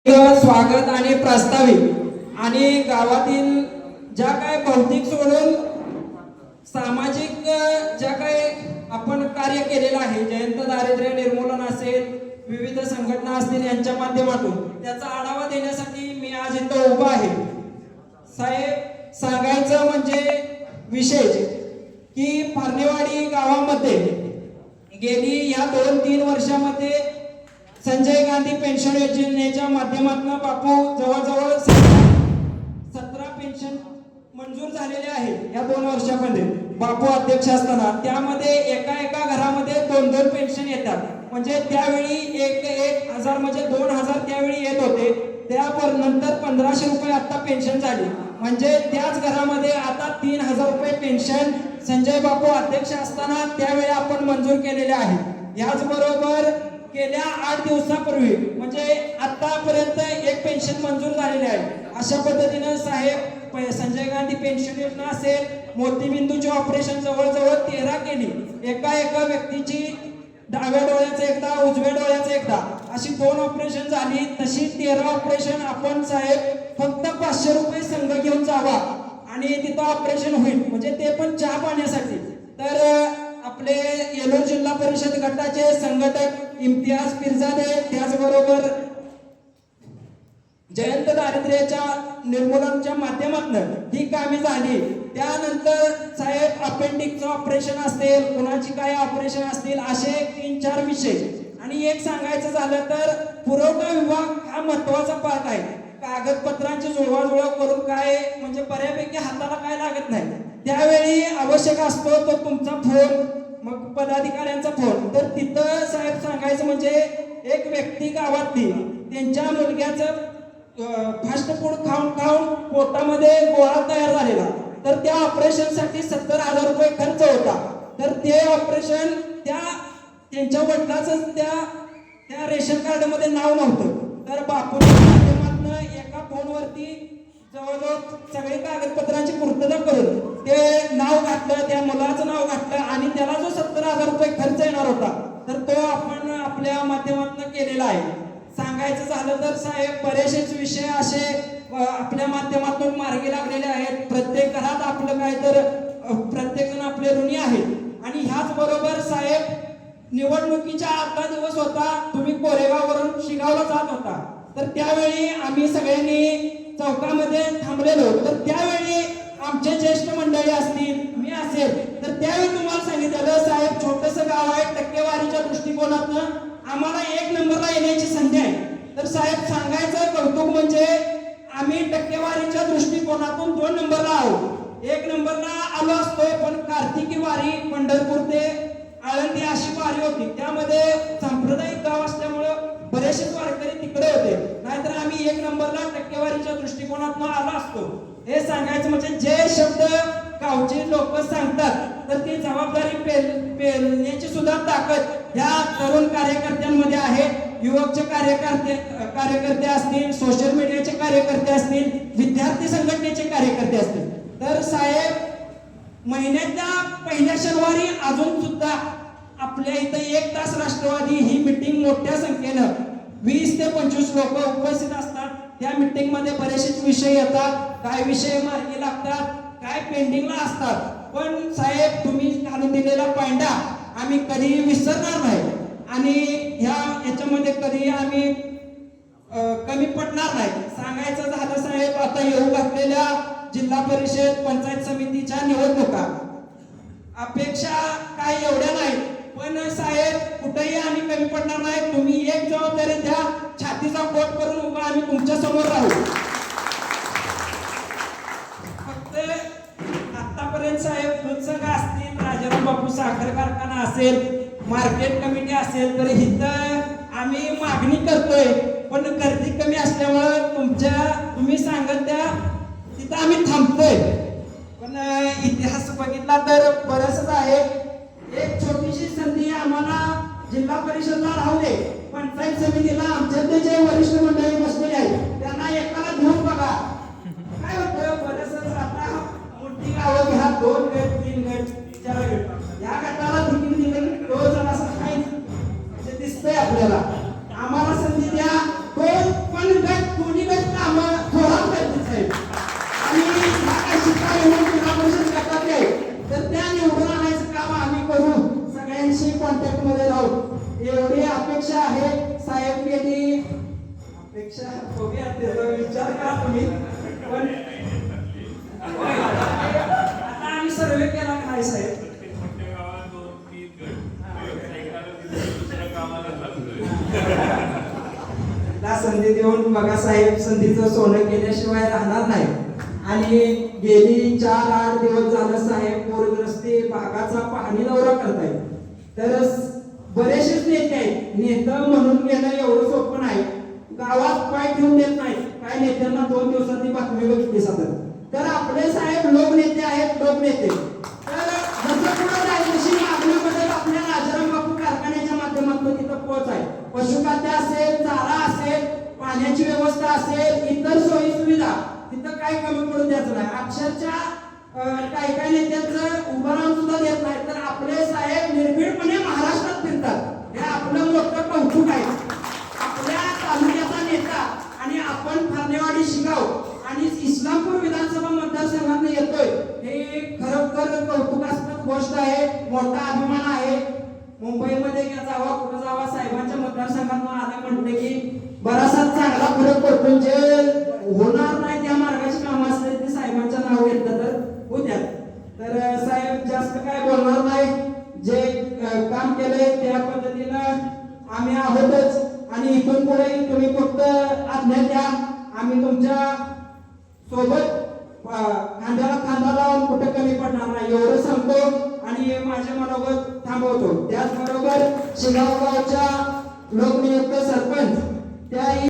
स्वागत आणि प्रास्ताविक आणि गावातील ज्या काय भौतिक सोडून सामाजिक ज्या काय आपण कार्य केलेलं आहे, जयंत दारिद्र्य निर्मूलन असेल, विविध संघटना असतील, यांच्या माध्यमातून त्याचा आढावा देण्यासाठी मी आज इथं उभा आहे. साहेब, सांगायचं म्हणजे विशेष की फार्नेवाडी गावामध्ये गेली या 2-3 वर्षामध्ये संजय गांधी पेन्शन योजनेच्या माध्यमातून बापू जवळजवळ 17 पेन्शन मंजूर झालेले आहे. या 2 वर्षामध्ये बापू अध्यक्ष असताना त्यामध्ये एका घरामध्ये 2-2 पेन्शन येतात. म्हणजे त्यावेळी 1,000 म्हणजे 2,000 त्यावेळी येत होते. त्यावर नंतर 1,500 रुपये आता पेन्शन झाली. म्हणजे त्याच घरामध्ये आता 3,000 रुपये पेन्शन संजय बापू अध्यक्ष असताना त्यावेळी आपण मंजूर केलेले आहे. याचबरोबर गेल्या 8 दिवसापूर्वी म्हणजे आतापर्यंत एक पेन्शन मंजूर झालेली आहे. अशा पद्धतीने साहेब संजय गांधी पेन्शन योजना असेल, मोतीबिंदूचे ऑपरेशन जवळजवळ 13 केली. एका व्यक्तीची डाव्या डोळ्याचं एकदा, उजव्या डोळ्याचं एकदा, अशी 2 ऑपरेशन झाली. तशी 13 ऑपरेशन आपण साहेब फक्त 500 रुपये संघ घेऊन जावा आणि तिथं ऑपरेशन होईल. म्हणजे ते पण चहा पाण्यासाठी. तर आपले येलोर जिल्हा परिषद गटाचे संघटक इम्तियाज पिरजादे, त्याचबरोबर जयंत दारिद्र्याच्या निर्मूलनाच्या माध्यमातून ही कामे झाली. त्यानंतर साहेब अपेंडिक्सचं ऑपरेशन असेल, कुणाची काय ऑपरेशन असतील, असे 3-4 विषय. आणि एक सांगायचं झालं तर पुरवठा विभाग हा महत्वाचा पार्ट आहे. कागदपत्रांची जुळवाजुळव करून काय म्हणजे बऱ्यापैकी हाताला काय लागत नाही. त्यावेळी आवश्यक असतो तो तुमचा फोन, मग पदाधिकाऱ्यांचा फोन. तर तिथं साहेब सांगायचं म्हणजे एक व्यक्ती गावातली त्यांच्या मुलग्याचं फास्ट फूड खाऊन पोटामध्ये गोळा तयार झालेला. तर त्या ऑपरेशनसाठी 70,000 रुपये खर्च होता. तर ते ऑपरेशन त्यांच्या वडिलाचं त्या रेशन कार्ड मध्ये नाव नव्हतं. तर बापूच्या माध्यमातून एका फोनवरती जवळजवळ सगळे कागदपत्रांची पूर्तता करून ते नाव घातलं, त्या मुलाचं नाव घातलं आणि त्याला जो 70,000 रुपये खर्च येणार होता तर तो आपण आपल्या माध्यमातून केलेला आहे. सांगायचं झालं तर साहेब बरेचसेच विषय असे आपल्या माध्यमातून मार्गी लागलेले आहेत. प्रत्येक घरात आपलं काय तर प्रत्येक जण आपले ऋणी आहेत. आणि ह्याच बरोबर साहेब निवडणुकीच्या आजचा दिवस होता, तुम्ही कोरेगाववरून शिगावला जात होता. तर त्यावेळी आम्ही सगळ्यांनी चौकामध्ये थांबलेलो. तर त्यावेळी आमचे ज्येष्ठ मंडळी असतील, मी असेल, तर त्यावेळी तुम्हाला सांगितलं साहेब छोटंसं गाव आहे, टक्केवारीच्या दृष्टिकोनातून आम्हाला 1 नंबरला येण्याची संधी आहे. तर साहेब सांगायचं कौतुक म्हणजे आम्ही टक्केवारीच्या दृष्टिकोनातून 2 नंबरला आहोत. 1 नंबरला आलो असतो पण कार्तिकी वारी पंढरपूर ते आळंदी अशी वारी होती. त्यामध्ये सांप्रदायिक गाव असल्यामुळं बरेचसे वारकरी तिकडे होते. नाहीतर आम्ही 1 नंबरला टक्केवारीच्या दृष्टिकोनातून आलो असतो. हे सांगायचं म्हणजे जे शब्द गावचे लोक सांगतात तर ती जबाबदारी पेलण्याची सुद्धा ताकद ह्या तरुण कार्यकर्त्यांमध्ये आहे. युवकचे कार्यकर्ते असतील, सोशल मीडियाचे कार्यकर्ते असतील, विद्यार्थी संघटनेचे कार्यकर्ते असतील. तर साहेब महिन्याच्या पहिल्या शनिवारी अजून सुद्धा आपल्या इथं 1 तास राष्ट्रवादी ही मीटिंग मोठ्या संख्येनं 20 ते 25 लोक उपस्थित असतात. त्या मीटिंग मध्ये बरेचसे विषय येतात, काय विषय मार्गी लागतात, काय पेंडिंगला असतात. पण साहेब तुम्ही घालून दिलेला पांडा आम्ही कधी विसरणार नाही आणि याच्यामध्ये कधी आम्ही कमी पडणार नाही. सांगायचं झालं साहेब आता येऊ घातलेल्या जिल्हा परिषद पंचायत समितीच्या निवडणुका अपेक्षा काय एवढ्या नाही. पण साहेब कुठेही आम्ही कमी पडणार नाही. तुम्ही एक जबाबदारी द्या, छातीचा पोट करून उभा आम्ही तुमच्या समोर राहू. फक्त आतापर्यंत साहेब दूध संघ असतील, राजाराम बापू साखर कारखाना असेल, मार्केट कमिटी असेल, तर इथं आम्ही मागणी करतोय पण गर्दी कमी असल्यामुळं तुम्ही सांगत त्या तिथं आम्ही थांबतोय. पण इतिहास बघितला तर बरंच आहे. एक छोटीशी संधी आम्हाला जिल्हा परिषदला राहू दे, पंचायत समितीला आमच्यातले जे वरिष्ठ मंडळी बसलेले आहेत त्यांना एकाला घेऊन बघा. काय होतं बरंच आता मोठी गावं घ्या, 2 गट 3 गट 4 गट, या गटाला तिकीट दिलं रोज असं काही दिसतंय आपल्याला. आम्हाला संधी द्या, 2 पण गट एवढी अपेक्षा आहे साहेब यांनी अपेक्षा बघूया त्याचा विचार करा तुम्ही पण आता आम्ही सर्वे केला का नाही साहेब संधी देऊन बघा साहेब संधीचं सोनं केल्याशिवाय राहणार नाही आणि गेली 4-8 दिवस झालं साहेब पूरग्रस्ती भागाचा पाहणी दौरा करताय तर बरेचसेच नेते आहेत नेतं म्हणून गेलं एवढं सोपं नाही गावात पाय ठेवून देत नाही काय नेत्यांना 2 दिवसात ती बातमी बघितली सतत तर आपले साहेब लोकनेते आहेत लोकनेते तर जसं पुढे जाईल तशी मागणीमध्ये आपल्या राजाराम बापू कारखान्याच्या माध्यमातून तिथं पोहोच आहे पशुखाद्य असेल चारा असेल पाण्याची व्यवस्था असेल इतर सोयी सुविधा तिथं काय कमी पडून द्यायचं नाही अक्षरशः काही नेत्यांचं उभं राहून सुद्धा देत नाही तर आपले साहेब निर्भीडपणे महाराष्ट्रात फिरतात हे आपलं मोठं कौतुक आहे आपल्या तालुक्याचा नेता आणि आपण फार्नेवाडी शिगाव आणि इस्लामपूर विधानसभा मतदारसंघात येतोय हे खरोखर कौतुकास्पद गोष्ट आहे मोठा अभिमान आहे मुंबईमध्ये जावा कुठं जावा साहेबांच्या मतदारसंघात आलं म्हटलं की बराचसा चांगला फरक पडतो जे होणार नाही त्या मार्गाची कामं असतील ते साहेबांच्या नाव घेतलं तर होत्यात तर साहेब जास्त काय बोलणार नाही जे काम केलंय त्या पद्धतीनं आम्ही आहोतच आणि इथून पुढे तुम्ही फक्त आज्ञा द्या आम्ही तुमच्या सोबत खांद्याला खांदा लावून कुठे कमी पडणार नाही एवढं सांगतो आणि माझ्या मनोगत थांबवतो त्याचबरोबर शिगाव गावच्या लोकनियुक्त सरपंच त्या